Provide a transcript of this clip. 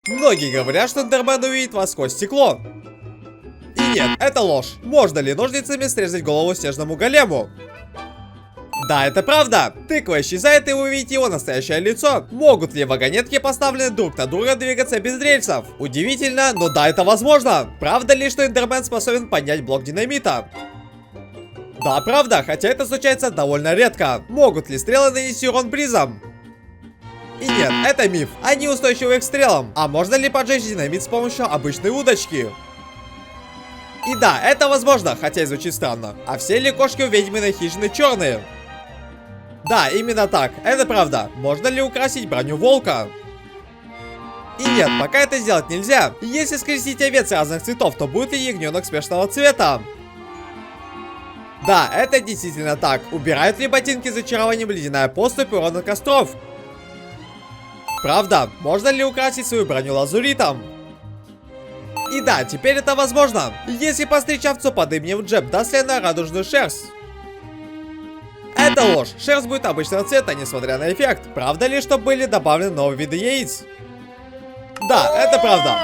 Многие говорят, что Эндермен увидит вас сквозь стекло. И нет, это ложь. Можно ли ножницами срезать голову снежному голему? Да, это правда. Тыква исчезает, и вы увидите его настоящее лицо. Могут ли вагонетки, поставленные друг на друга, двигаться без рельсов? Удивительно, но да, это возможно. Правда ли, что Эндермен способен поднять блок динамита? Да, правда, хотя это случается довольно редко. Могут ли стрелы нанести урон призом? И нет, это миф. Они устойчивы к стрелам. А можно ли поджечь динамит с помощью обычной удочки? И да, это возможно, хотя и звучит странно. А все ли кошки у ведьминой хижины черные? Да, именно так, это правда. Можно ли украсить броню волка? И нет, пока это сделать нельзя. Если скрестить овец разных цветов, то будет ли ягненок смешного цвета? Да, это действительно так. Убирают ли ботинки зачарованием ледяная поступь урон от костров? Правда, можно ли украсить свою броню лазуритом? И да, теперь это возможно. Если постричь овцу под именем Джеб, даст ли она радужную шерсть? Это ложь. Шерсть будет обычного цвета, несмотря на эффект. Правда ли, что были добавлены новые виды яиц? Да, это правда.